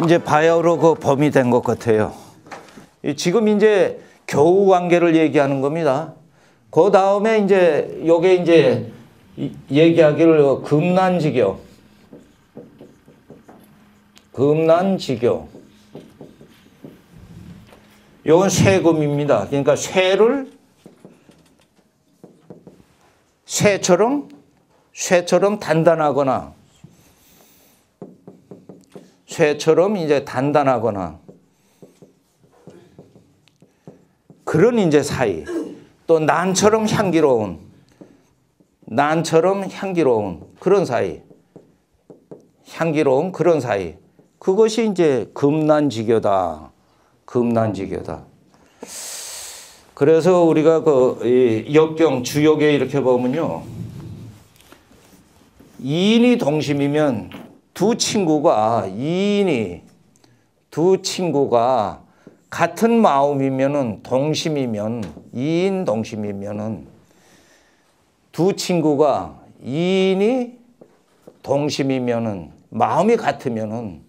이제 바야흐로 그 범위 된 것 같아요. 지금 이제 교우 관계를 얘기하는 겁니다. 그 다음에 이제 요게 이제 얘기하기를 금난지교. 금난지교. 요건 쇠금입니다. 그러니까 쇠를 쇠처럼 단단하거나 쇠처럼 이제 단단하거나 그런 이제 사이. 또 난처럼 향기로운 그런 사이. 향기로운 그런 사이. 그것이 이제 금난지교다. 금난지교다. 그래서 우리가 그 역경 주역에 이렇게 보면요. 이인이 동심이면 두 친구가 같은 마음이면은 동심이면 이인 동심이면은 두 친구가 이인이 동심이면은 마음이 같으면은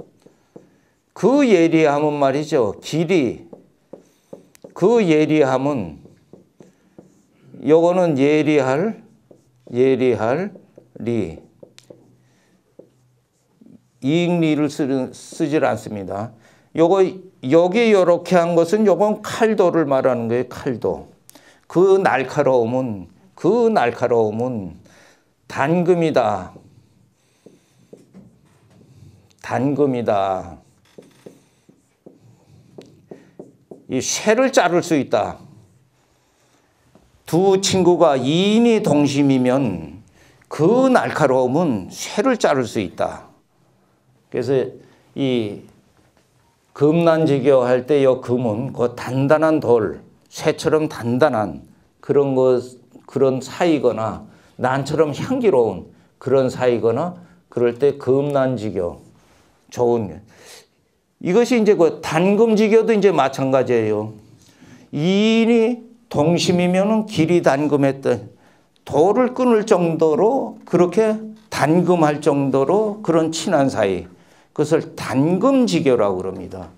그 예리함은 말이죠. 길이 그 예리함은 요거는 예리할 리 이익리를 쓰질 않습니다. 요거 여기 요렇게 한 것은 요건 칼도를 말하는 거예요. 칼도. 그 날카로움은 단금이다. 단금이다. 이 쇠를 자를 수 있다. 두 친구가 이인이 동심이면 그 날카로움은 쇠를 자를 수 있다. 그래서 이 금난지교 할 때 이 금은 그 단단한 돌, 쇠처럼 단단한 그런 사이거나 난처럼 향기로운 그런 사이거나 그럴 때 금난지교 좋은 이것이 이제 그 단금지교도 이제 마찬가지예요. 이인이 동심이면은 길이 단금했던 돌을 끊을 정도로 그렇게 단금할 정도로 그런 친한 사이. 그것을 단금지교라고 그럽니다.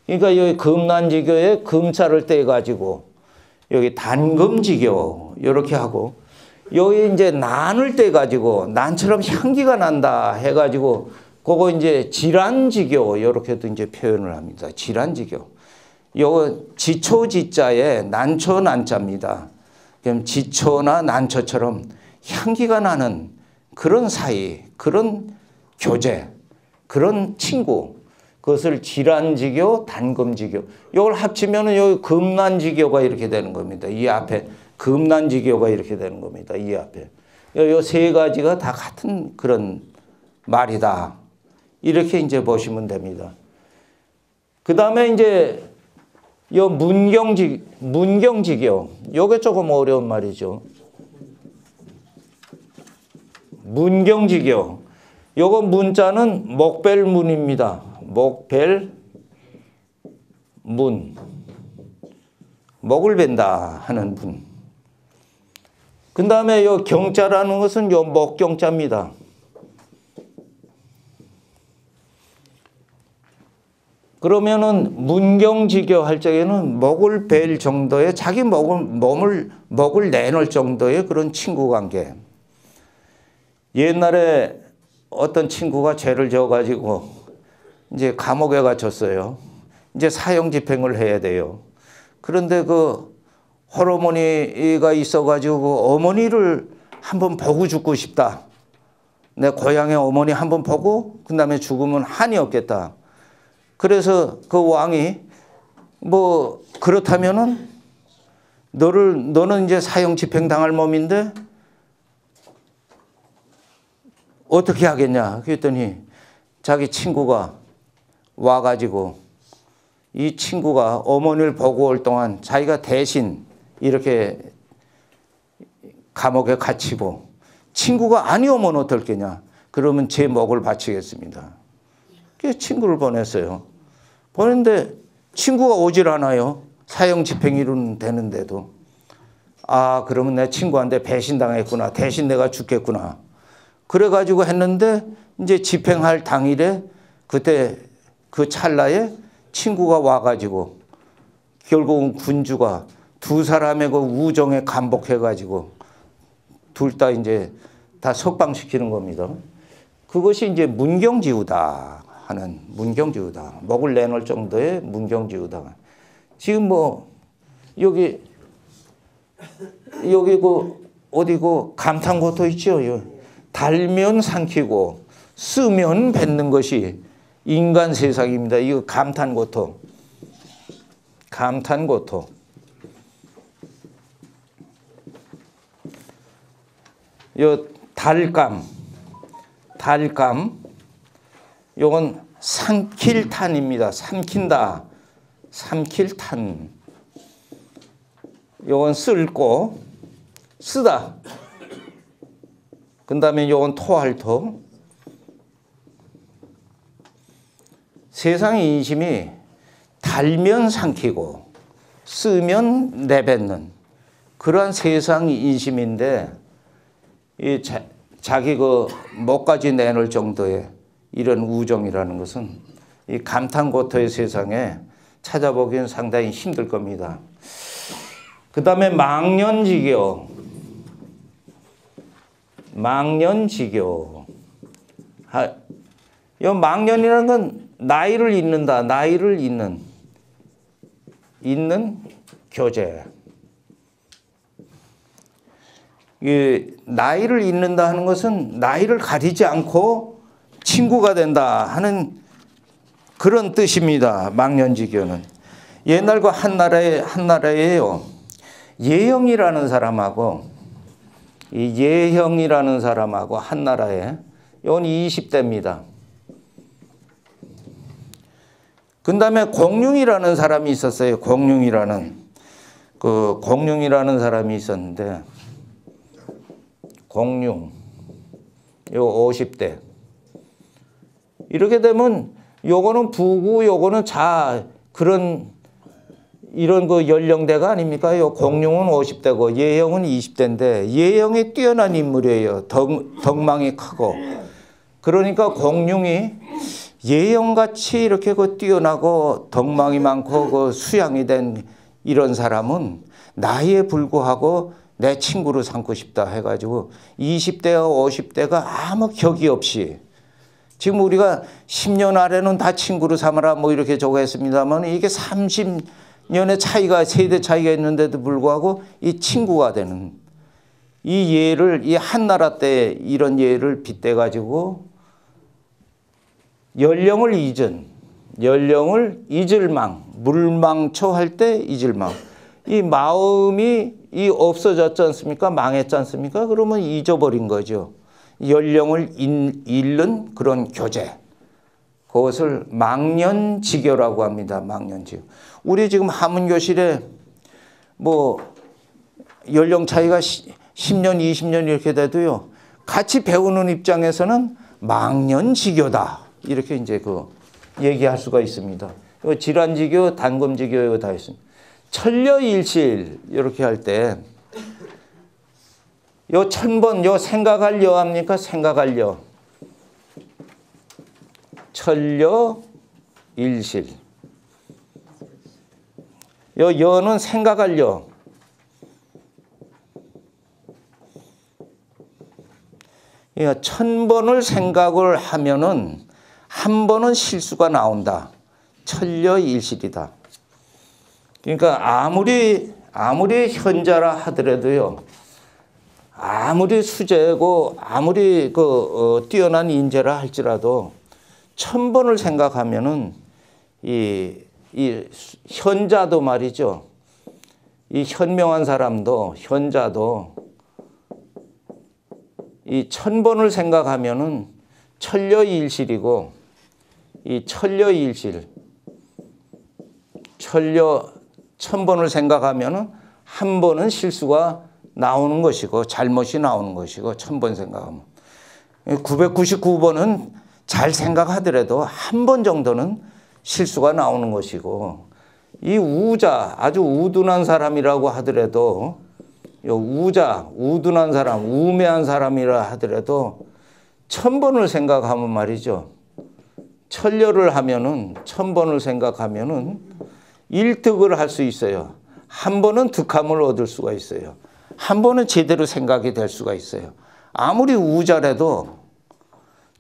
그러니까 여기 금난지교에 금자를 떼가지고 여기 단금지교 이렇게 하고 여기 이제 난을 떼가지고 난처럼 향기가 난다 해가지고 그거 이제 질환지교 이렇게도 이제 표현을 합니다. 질환지교. 요거 지초지자에 난초 난자입니다. 그럼 지초나 난초처럼 향기가 나는 그런 사이, 그런 교제, 그런 친구. 그것을 질환지교, 단금지교. 이걸 합치면은 여기 금난지교가 이렇게 되는 겁니다. 이 앞에 금난지교가 이렇게 되는 겁니다. 이 앞에. 요 세 가지가 다 같은 그런 말이다. 이렇게 이제 보시면 됩니다. 그 다음에 이제 요 문경지교. 요게 조금 어려운 말이죠. 문경지교. 요거 문자는 목벨문입니다. 목벨문. 목을 벤다 하는 문. 그 다음에 요 경자라는 것은 요 목경자입니다. 그러면은 문경지교 할 적에는 목을 벨 정도의 자기 목을 내놓을 정도의 그런 친구 관계. 옛날에 어떤 친구가 죄를 지어가지고 이제 감옥에 갇혔어요. 이제 사형 집행을 해야 돼요. 그런데 그 홀어머니가 있어가지고 어머니를 한번 보고 죽고 싶다. 내 고향의 어머니 한번 보고 그 다음에 죽으면 한이 없겠다. 그래서 그 왕이 뭐 그렇다면은 너는 이제 사형 집행 당할 몸인데 어떻게 하겠냐 그랬더니 자기 친구가 와가지고 이 친구가 어머니를 보고 올 동안 자기가 대신 이렇게 감옥에 갇히고 친구가 아니 오면 어떨 거냐 그러면 제 목을 바치겠습니다. 그래서 친구를 보냈어요. 보냈는데 친구가 오질 않아요. 사형 집행이 되는데도. 아 그러면 내 친구한테 배신당했구나. 대신 내가 죽겠구나. 그래가지고 했는데 이제 집행할 당일에 그때 그 찰나에 친구가 와가지고 결국은 군주가 두 사람의 그 우정에 감복해가지고 둘 다 이제 다 석방시키는 겁니다. 그것이 이제 문경지우다 하는, 문경지우다. 목을 내놓을 정도의 문경지우다. 지금 뭐 여기 그 어디고 감탄고토 있죠. 달면 삼키고 쓰면 뱉는 것이 인간 세상입니다. 이거 감탄고토. 감탄고토. 요 달감. 요건 삼킬탄입니다. 삼킨다. 삼킬탄. 요건 쓸고 쓰다. 그 다음에 요건 토할토. 세상의 인심이 달면 삼키고 쓰면 내뱉는 그러한 세상의 인심인데 이 자기 그 목까지 내놓을 정도의 이런 우정이라는 것은 이 감탄고토의 세상에 찾아보기엔 상당히 힘들 겁니다. 그 다음에 망년지교. 망년지교. 이 망년이라는 건 나이를 잇는다. 나이를 잇는 교제. 이 나이를 잇는다 하는 것은 나이를 가리지 않고 친구가 된다 하는 그런 뜻입니다. 망년지교는. 옛날과 한나라에요. 예형이라는 사람하고 이 예형이라는 사람하고 한나라에 이건 20대입니다. 그 다음에 공룡이라는 사람이 있었어요. 공룡이라는 사람이 있었는데 공룡 요 50대 이렇게 되면 요거는 부고 요거는 자 그런 이런 그 연령대가 아닙니까? 요 공룡은 50대고 예형은 20대인데 예형이 뛰어난 인물이에요. 덕망이 크고. 그러니까 공룡이 예형같이 이렇게 그 뛰어나고 덕망이 많고 그 수양이 된 이런 사람은 나이에 불구하고 내 친구로 삼고 싶다 해가지고 20대와 50대가 아무 격이 없이 지금 우리가 10년 아래는 다 친구로 삼아라 뭐 이렇게 저거 했습니다만 이게 30년의 차이가 세대 차이가 있는데도 불구하고 이 친구가 되는 이 예를 이 한나라 때 이런 예를 빗대 가지고 연령을 잊을 망 물망초 할 때 잊을 망 이 마음이 이 없어졌지 않습니까? 망했지 않습니까? 그러면 잊어버린 거죠. 연령을 잃는 그런 교제. 그것을 망년지교라고 합니다. 망년지교. 우리 지금 한문교실에 뭐 연령 차이가 10년, 20년 이렇게 돼도요. 같이 배우는 입장에서는 망년지교다. 이렇게 이제 그 얘기할 수가 있습니다. 질환지교, 단검지교 다 있습니다. 천려일실 이렇게 할 때 요 천번 요 생각할 여 합니까? 생각할 여. 천려일실. 요 여는 생각할 여. 천 번을 생각을 하면은 한 번은 실수가 나온다. 천려일실이다. 그러니까 아무리 현자라 하더라도요. 아무리 수재고 아무리 뛰어난 인재라 할지라도 1000번을 생각하면은 이 현자도 말이죠. 이 현명한 사람도 현자도 이 1000번을 생각하면은 천려일실이고 이 천려일실 1000번을 생각하면은 한 번은 실수가 나오는 것이고 잘못이 나오는 것이고 1000번 생각하면 999번은 잘 생각하더라도 한 번 정도는 실수가 나오는 것이고 이 우자 아주 우둔한 사람이라고 하더라도 우자 우둔한 사람 우매한 사람이라 하더라도 1000번을 생각하면 말이죠 천려를 하면은 1000번을 생각하면은 1득을 할 수 있어요. 한 번은 득함을 얻을 수가 있어요. 한 번은 제대로 생각이 될 수가 있어요. 아무리 우자라도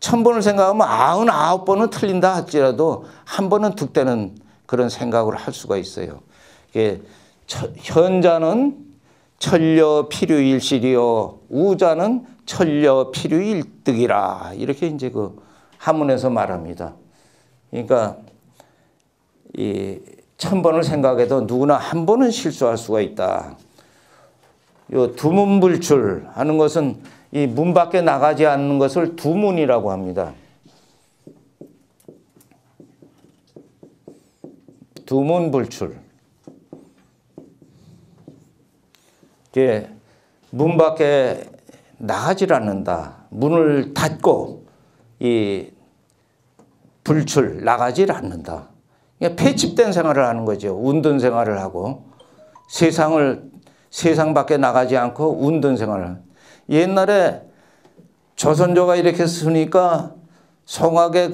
1000번을 생각하면 99번은 틀린다 할지라도 한 번은 득되는 그런 생각을 할 수가 있어요. 현자는 천려 필유일실이요 우자는 천려 필유일득이라 이렇게 이제 그 한문에서 말합니다. 그러니까 이 1000번을 생각해도 누구나 한 번은 실수할 수가 있다. 요 두문불출 하는 것은 이 문 밖에 나가지 않는 것을 두문이라고 합니다. 두문불출. 이게 문 밖에 나가질 않는다. 문을 닫고 이 불출 나가질 않는다. 폐집된 생활을 하는 거죠. 운동 생활을 하고 세상 밖에 나가지 않고 운동 생활을. 옛날에 조선조가 이렇게 쓰니까 성악의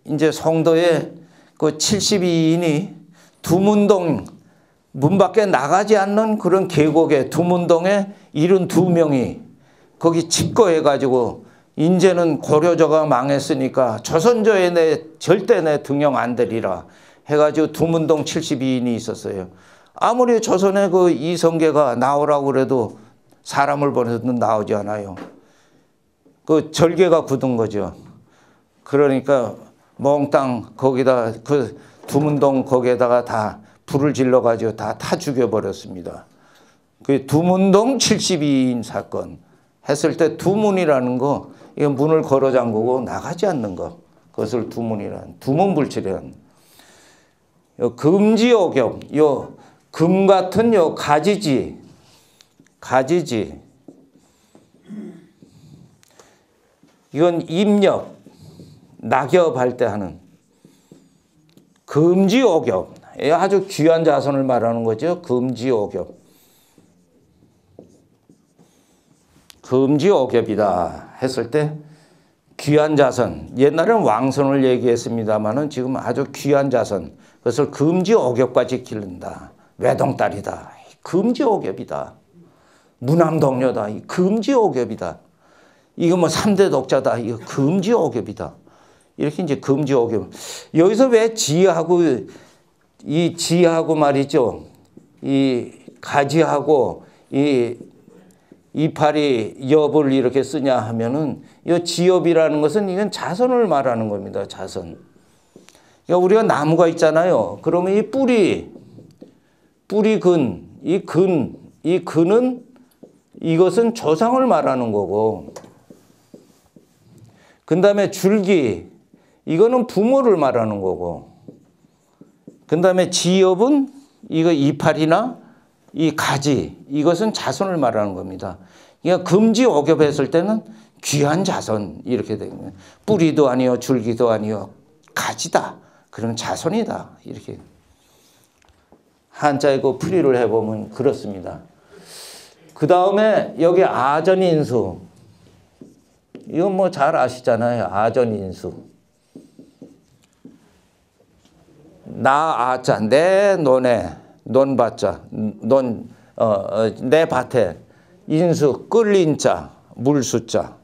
이제 성도의 72인이 두문동 문 밖에 나가지 않는 그런 계곡에 두문동에 72명이 거기 집거해가지고 이제는 고려조가 망했으니까 조선조에 절대 내 등용 안 되리라 해가지고 두문동 72인이 있었어요. 아무리 조선의 이성계가 나오라고 그래도 사람을 보내도 나오지 않아요. 절개가 굳은 거죠. 그러니까 몽땅 거기다 두문동 거기에다가 다 불을 질러가지고 다 죽여버렸습니다. 두문동 72인 사건 했을 때 두문이라는 거, 이거 문을 걸어 잠그고 나가지 않는 거, 그것을 두문이라는, 두문불출이라는. 금지오겹, 금 같은 가지지, 이건 입력, 낙엽할 때 하는 금지오겹, 아주 귀한 자손을 말하는 거죠. 금지오겹. 금지오겹이다 했을 때 귀한 자손, 옛날에는 왕손을 얘기했습니다마는 지금 아주 귀한 자손, 그것을 금지오겹까지 기른다. 외동딸이다. 금지오겹이다. 무남동녀다. 금지오겹이다. 이거 3대 독자다. 이거 금지오겹이다. 이렇게 이제 금지오겹. 여기서 왜 지하고 말이죠. 이 가지하고 이 이파리 엽을 이렇게 쓰냐 하면은 이 지엽이라는 것은 이건 자선을 말하는 겁니다. 자선. 그러니까 우리가 나무가 있잖아요. 그러면 이 뿌리 근, 이 근은 이것은 조상을 말하는 거고, 그 다음에 줄기, 이거는 부모를 말하는 거고, 그 다음에 지엽은 이거 이파리나 이 가지, 이것은 자손을 말하는 겁니다. 그러니까 금지오겹했을 때는 귀한 자손 이렇게 되는 거예요. 뿌리도 아니요, 줄기도 아니요, 가지다. 그러면 자손이다. 이렇게. 한자에 풀이를 해보면 그렇습니다. 그 다음에 여기 아전인수. 이건 잘 아시잖아요. 아전인수. 나 아자, 내 논에, 논밭자, 내 밭에, 인수, 끓린 자, 물수자,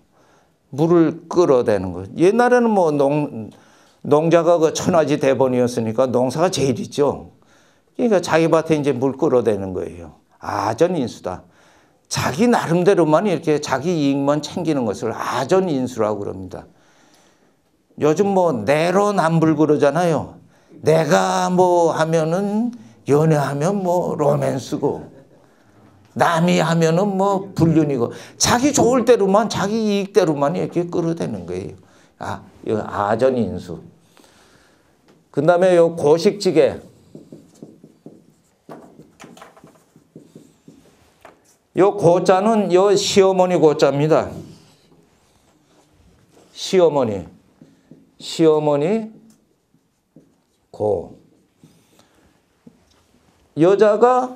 물을 끌어대는 거. 옛날에는 농자가 천하지 대본이었으니까 농사가 제일 있죠. 그러니까 자기 밭에 이제 물 끌어대는 거예요. 아전인수다. 자기 나름대로만 이렇게 자기 이익만 챙기는 것을 아전인수라고 그럽니다. 요즘 내로남불 그러잖아요. 내가 하면은 연애하면 로맨스고, 남이 하면은 불륜이고, 자기 좋을 대로만, 자기 이익대로만 이렇게 끌어대는 거예요. 이거 아전인수. 그 다음에 요 고식지게. 요 고자는 요 시어머니 고자입니다. 시어머니 고. 여자가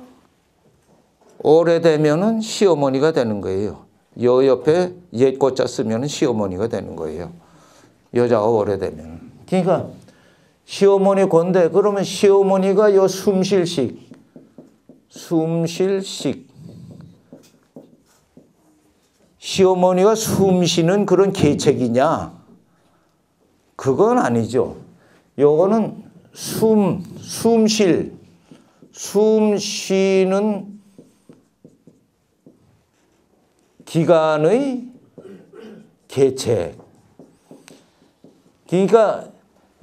오래되면은 시어머니가 되는 거예요. 요 옆에 옛 고자 쓰면은 시어머니가 되는 거예요. 여자가 오래되면. 그러니까 시어머니 건데 그러면 시어머니가 요 숨쉴식 시어머니가 숨쉬는 그런 계책이냐? 그건 아니죠. 요거는 숨 쉬는 기간의 계책. 그러니까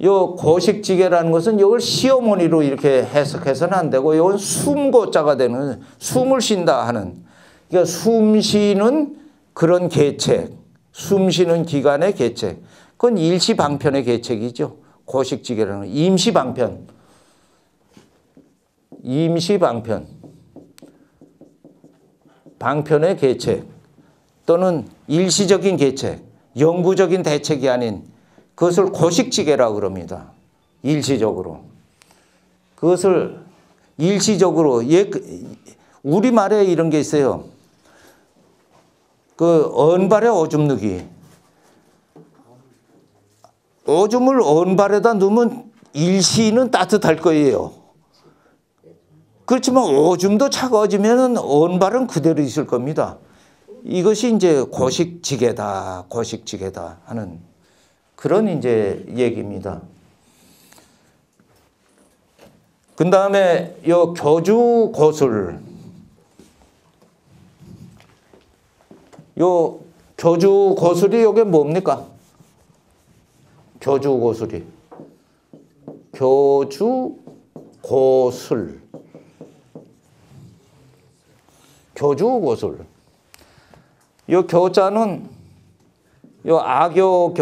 요 고식지계라는 것은 이걸 시어머니로 이렇게 해석해서는 안 되고 이건 숨고자가 되는 숨을 쉰다 하는 그러니까 숨 쉬는 그런 계책, 숨 쉬는 기간의 계책. 그건 일시방편의 계책이죠. 고식지계라는 건 임시방편. 방편의 계책 또는 일시적인 계책, 영구적인 대책이 아닌 그것을 고식지계라고 그럽니다. 일시적으로. 그것을 일시적으로 우리말에 이런 게 있어요. 그 언발에 오줌 넣기. 오줌을 언발에다 넣으면 일시는 따뜻할 거예요. 그렇지만 오줌도 차가워지면 언발은 그대로 있을 겁니다. 이것이 이제 고식지계다 하는 그런 이제 얘기입니다. 그 다음에 요 교주고술. 요 교주고술이 요게 뭡니까? 교주고술. 교주고술. 요 교자는 요 악교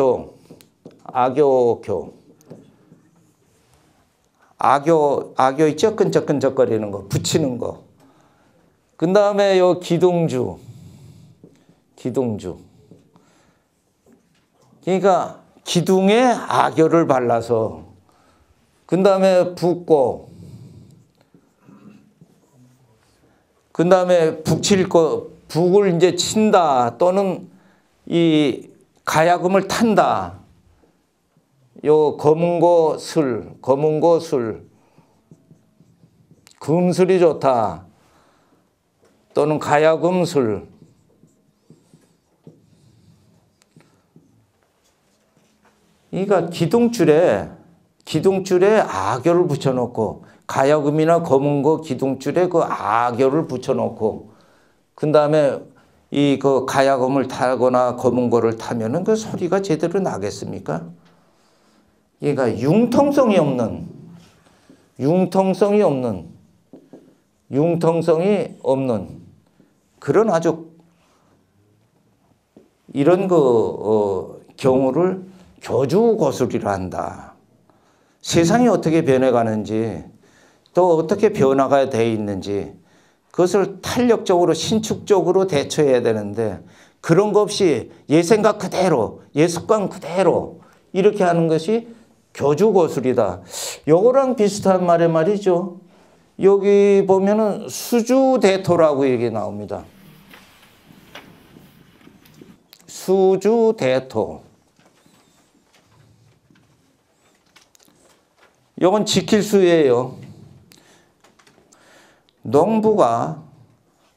있죠? 끈적끈적거리는 거, 붙이는 거. 그 다음에 요 기둥주. 그러니까 기둥에 악교를 발라서 그 다음에 붓고 그 다음에 북을 이제 친다 또는 이 가야금을 탄다. 요 검은고 술, 금술이 좋다. 또는 가야금술. 그러니까 기둥줄에 악교를 붙여놓고 가야금이나 검은고 기둥줄에 그 악교를 붙여놓고 그 다음에 그 가야금을 타거나 검은고를 타면은 그 소리가 제대로 나겠습니까? 그러니까 융통성이 없는 그런 아주 이런 경우를 교주고술이라 한다. 세상이 어떻게 변해가는지 또 어떻게 변화가 돼 있는지 그것을 탄력적으로 신축적으로 대처해야 되는데 그런 거 없이 옛 생각 그대로 옛 습관 그대로 이렇게 하는 것이 교주고술이다. 요거랑 비슷한 말이죠. 여기 보면은 수주대토라고 얘기 나옵니다. 수주대토. 요건 지킬수예요.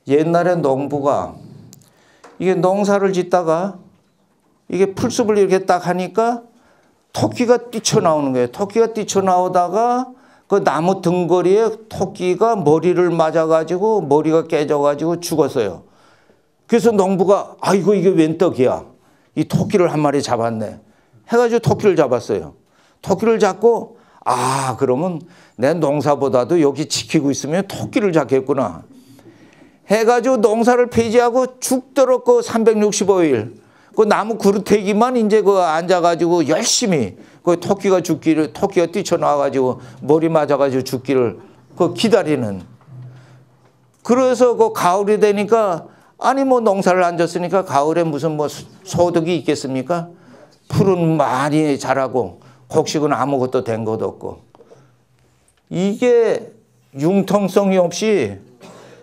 옛날에 농부가 이게 농사를 짓다가 이게 풀숲을 이렇게 딱 하니까 토끼가 뛰쳐나오는 거예요. 토끼가 뛰쳐나오다가 그 나무 등거리에 토끼가 머리를 맞아가지고 머리가 깨져가지고 죽었어요. 그래서 농부가 아이고 이게 웬 떡이야. 이 토끼를 한 마리 잡았네. 해가지고 토끼를 잡았어요. 토끼를 잡고 그러면 내 농사보다도 여기 지키고 있으면 토끼를 잡겠구나. 해가지고 농사를 폐지하고 죽도록 그 365일 그 나무 그루태기만 이제 그 앉아가지고 열심히 그 토끼가 뛰쳐나와가지고 머리 맞아가지고 죽기를 그 기다리는. 그래서 그 가을이 되니까 뭐 농사를 안 졌으니까 가을에 무슨 뭐 소득이 있겠습니까? 풀은 많이 자라고 곡식은 아무것도 된 것도 없고. 이게 융통성이 없이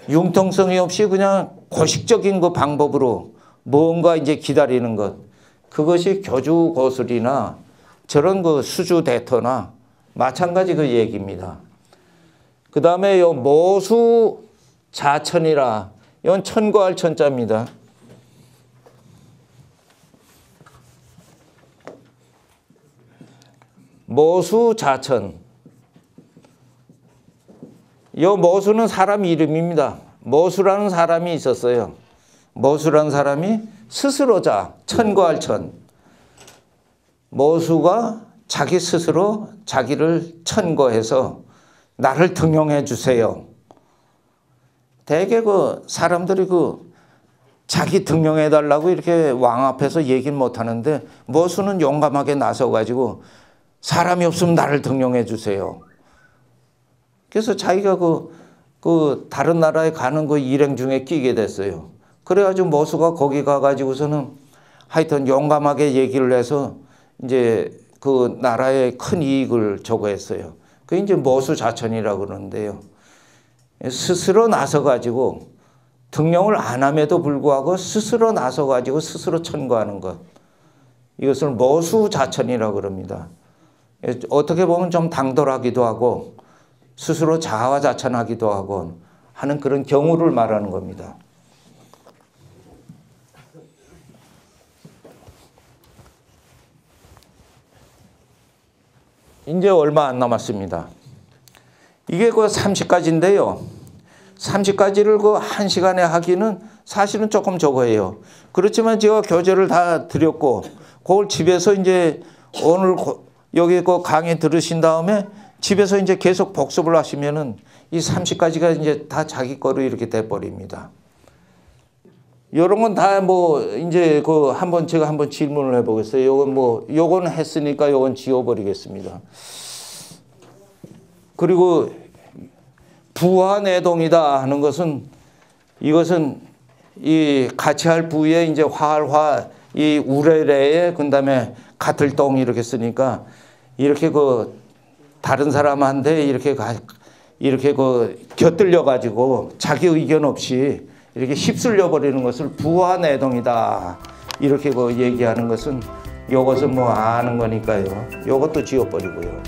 그냥 고식적인 그 방법으로 뭔가 이제 기다리는 것. 그것이 교주고술이나 저런 그 수주 대터나 마찬가지 그 얘기입니다. 그 다음에 요 모수 자천이라, 이건 천거할 천자입니다. 모수 자천. 요 모수는 사람 이름입니다. 모수라는 사람이 있었어요. 모수라는 사람이 스스로자, 천거할 천. 모수가 자기 스스로 자기를 천거해서 나를 등용해 주세요. 대개 그 사람들이 그 자기 등용해 달라고 이렇게 왕 앞에서 얘기는 못 하는데, 모수는 용감하게 나서 가지고 사람이 없으면 나를 등용해 주세요. 그래서 자기가 그 다른 나라에 가는 그 일행 중에 끼게 됐어요. 그래가지고 모수가 거기 가가지고서는 하여튼 용감하게 얘기를 해서 이제 그 나라에 큰 이익을 저거했어요. 그게 이제 모수자천이라고 그러는데요. 스스로 나서가지고 등용을 안 함에도 불구하고 스스로 나서가지고 스스로 천거하는 것. 이것을 모수자천이라고 그럽니다. 어떻게 보면 좀 당돌하기도 하고 스스로 자화자찬하기도 하고 하는 그런 경우를 말하는 겁니다. 이제 얼마 안 남았습니다. 이게 그 30가지인데요. 30가지를 그 1시간에 하기는 사실은 조금 적어요. 그렇지만 제가 교재를 다 드렸고, 그걸 집에서 이제 오늘 여기 그 강의 들으신 다음에 집에서 이제 계속 복습을 하시면은 이 30가지가 이제 다 자기 거로 이렇게 돼버립니다. 이런 건 다 뭐 이제 그 한번 제가 한번 질문을 해보겠어요. 요건 했으니까 요건 지워버리겠습니다. 그리고 부화내동이다 하는 것은, 이것은 이 같이 할 부에 이제 화할 이 우레레에 그다음에 같을 동 이렇게 쓰니까 이렇게 그 다른 사람한테 이렇게 그 곁들여 가지고 자기 의견 없이 이렇게 휩쓸려 버리는 것을 부화내동이다 이렇게 그 얘기하는 것은, 요것은 뭐 아는 거니까요. 요것도 지워버리고요.